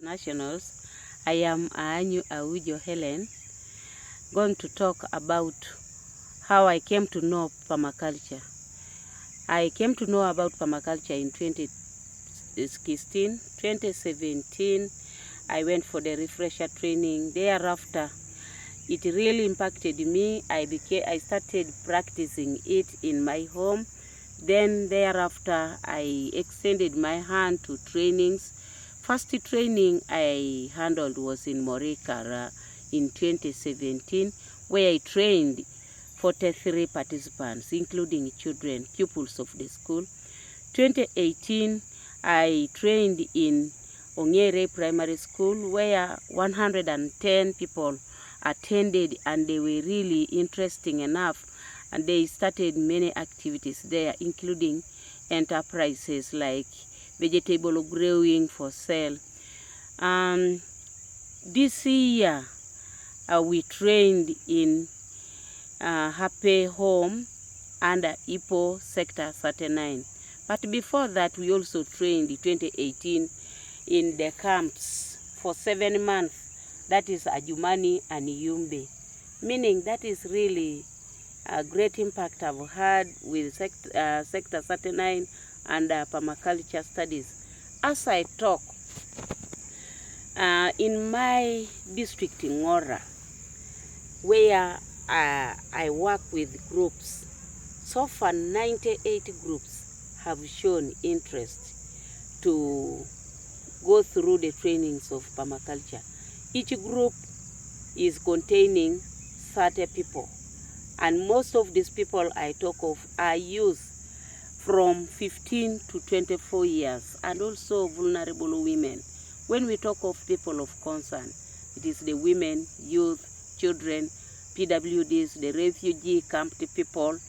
Nationals. I am Hellen Ajo Hellen, going to talk about how I came to know permaculture. I came to know about permaculture in 2016. 2017, I went for the refresher training. Thereafter, it really impacted me. I started practicing it in my home. Then thereafter, I extended my hand to trainings. First training I handled was in Morikara in 2017, where I trained 43 participants, including children, pupils of the school. 2018, I trained in Ongere Primary School, where 110 people attended, and they were really interesting enough, and they started many activities there, including enterprises like vegetable growing for sale. This year, we trained in Happy Home under IPO Sector 39. But before that, we also trained in 2018 in the camps for 7 months. That is Ajumani and Yumbe. Meaning that is really a great impact I've had with Sector 39 and permaculture studies. As I talk, in my district in Ngora, where I work with groups, so far 98 groups have shown interest to go through the trainings of permaculture. Each group is containing 30 people, and most of these people I talk of are youth from 15 to 24 years, and also vulnerable women. When we talk of people of concern, it is the women, youth, children, PWDs, the refugee camped people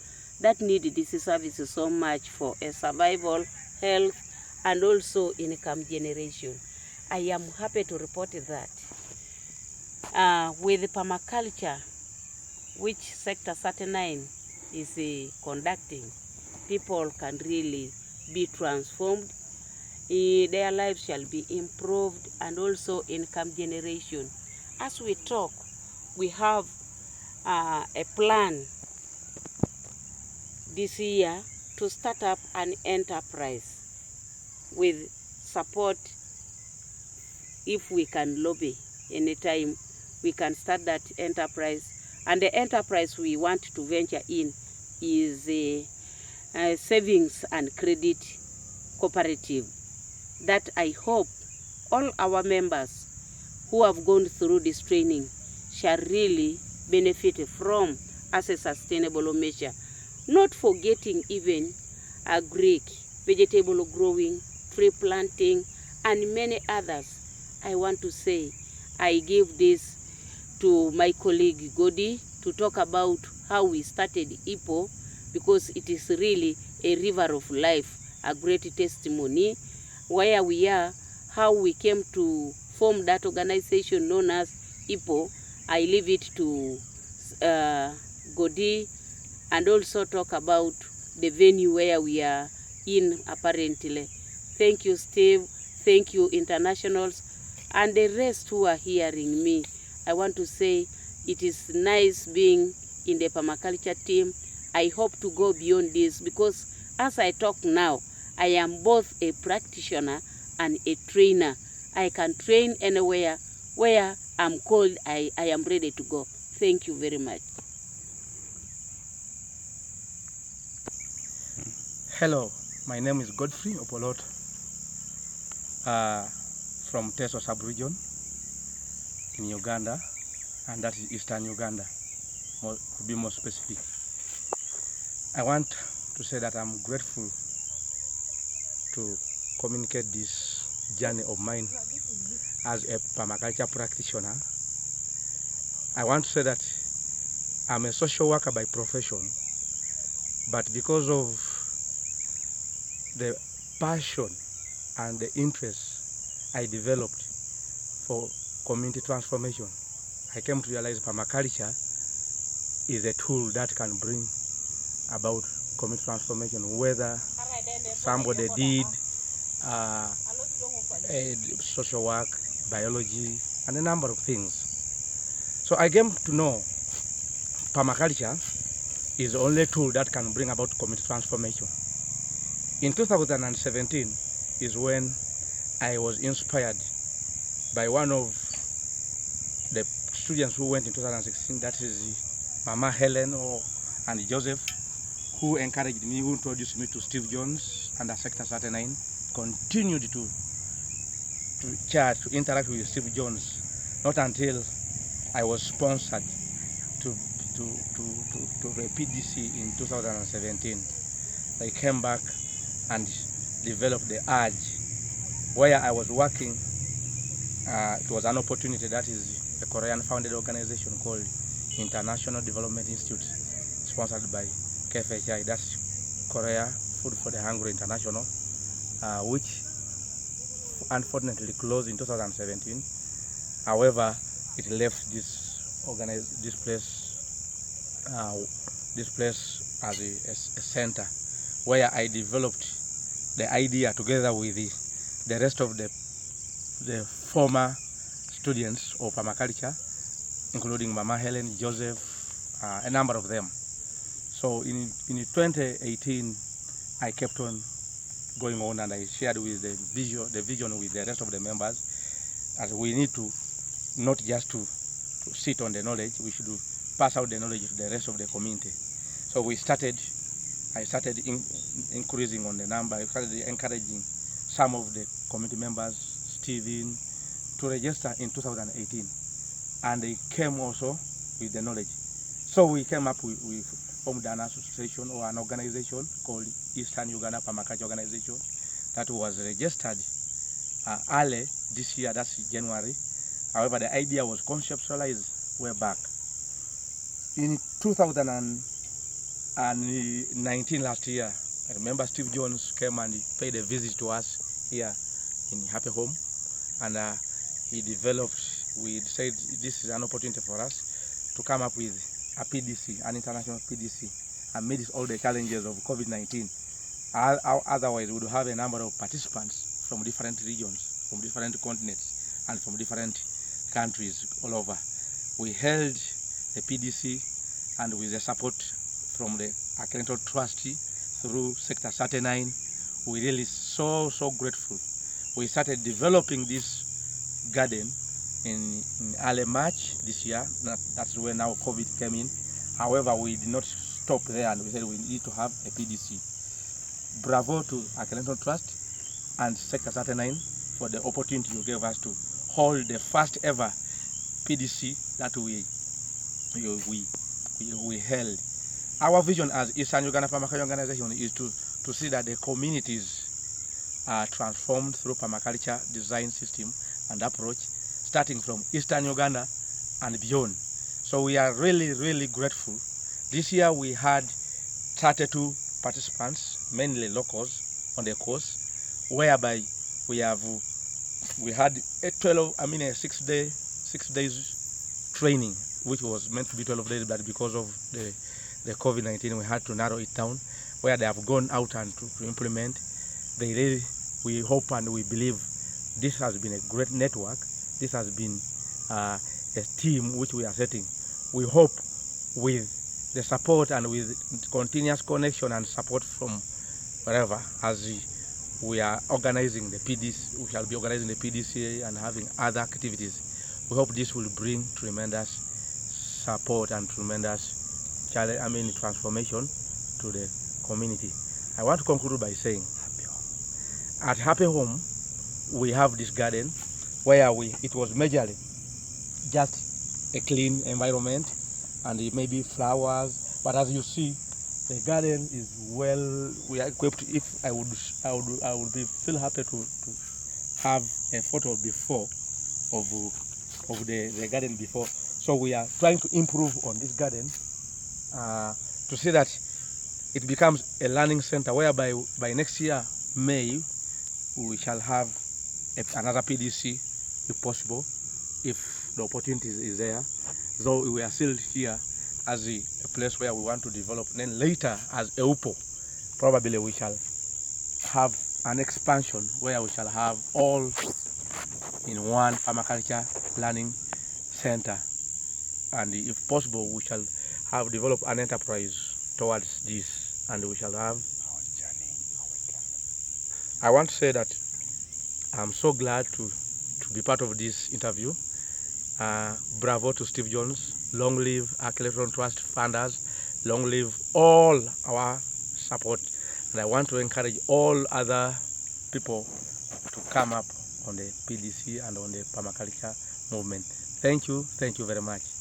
that need these services so much for a survival, health, and also income generation. I am happy to report that with permaculture, which Sector 39 is conducting, people can really be transformed, their lives shall be improved, and also income generation. As we talk, we have a plan this year to start up an enterprise with support. If we can lobby anytime, we can start that enterprise. And the enterprise we want to venture in is a savings and credit cooperative that I hope all our members who have gone through this training shall really benefit from as a sustainable measure, not forgetting even agric, vegetable growing, tree planting, and many others. I want to say I give this to my colleague Godi to talk about how we started IPO, because it is really a river of life, a great testimony where we are, how we came to form that organization known as IPO. I leave it to Godi, and also talk about the venue where we are in apparently. Thank you, Steve. Thank you, internationals, and the rest who are hearing me. I want to say it is nice being in the permaculture team. I hope to go beyond this, because as I talk now, I am both a practitioner and a trainer. I can train anywhere where I'm called. I am ready to go. Thank you very much. Hello, my name is Godfrey Opolot from Teso sub-region in Uganda, and that is Eastern Uganda, to be more specific. I want to say that I'm grateful to communicate this journey of mine as a permaculture practitioner. I want to say that I'm a social worker by profession, but because of the passion and the interest I developed for community transformation, I came to realize permaculture is a tool that can bring about community transformation, whether somebody did social work, biology, and a number of things. So I came to know permaculture is the only tool that can bring about community transformation. In 2017 is when I was inspired by one of the students who went in 2016, that is Mama Hellen and Joseph, who encouraged me, who introduced me to Steve Jones under Sector 39, continued to chat, to interact with Steve Jones, not until I was sponsored to the PDC in 2017. I came back and developed the urge. Where I was working, it was an opportunity. That is a Korean founded organization called International Development Institute, sponsored by KFHI, that's Korea Food for the Hungry International, which unfortunately closed in 2017. However, it left this place as a center where I developed the idea together with the rest of the former students of permaculture, including Mama Hellen, Joseph, a number of them. So in 2018, I kept on going on, and I shared with the vision with the rest of the members, as we need to not just to sit on the knowledge, we should pass out the knowledge to the rest of the community. So I started increasing on the number. I started encouraging some of the community members, Stephen, to register in 2018, and they came also with the knowledge. So we came up with formed an association or an organization called Eastern Uganda Permaculture Organization that was registered early this year, that's January. However, the idea was conceptualized way back. In 2019, last year, I remember Steve Jones came and he paid a visit to us here in Happy Home, and he developed, we said this is an opportunity for us to come up with a PDC, an international PDC, amidst all the challenges of COVID-19. Otherwise, we would have a number of participants from different regions, from different continents, and from different countries all over. We held the PDC, and with the support from the Accidental Trustee through Sector 39, we really so grateful. We started developing this garden in early March this year. That's when now COVID came in. However, we did not stop there, and we said we need to have a PDC. Bravo to Accidental Trust and Sector 39 for the opportunity you gave us to hold the first ever PDC that we held. Our vision as Eastern Uganda Permaculture Organization is to see that the communities are transformed through permaculture design system and approach, starting from Eastern Uganda and beyond. So we are really grateful. This year we had 32 participants, mainly locals, on the course, whereby we had a 6 days training, which was meant to be 12 days, but because of the COVID-19, we had to narrow it down, where they have gone out and to implement. We hope and we believe this has been a great network. This has been a team which we are setting. We hope with the support and with continuous connection and support from wherever, as we are organizing the PDC, we shall be organizing the PDC and having other activities. We hope this will bring tremendous support and tremendous transformation to the community. I want to conclude by saying, at Happy Home, we have this garden where it was majorly just a clean environment and maybe flowers, but as you see, the garden is we are equipped. If I would feel happy to have a photo before of the garden before. So we are trying to improve on this garden to see that it becomes a learning center, whereby by next year, May, we shall have another PDC, if possible, if the opportunity is there. So we are still here as a place where we want to develop. Then later, as EUPO, probably we shall have an expansion where we shall have all in one permaculture learning center. And if possible, we shall have developed an enterprise towards this, and we shall have our journey. I want to say that I'm so glad to be part of this interview. Bravo to Steve Jones. Long live Archelectron Trust funders. Long live all our support. And I want to encourage all other people to come up on the PDC and on the permaculture movement. Thank you very much.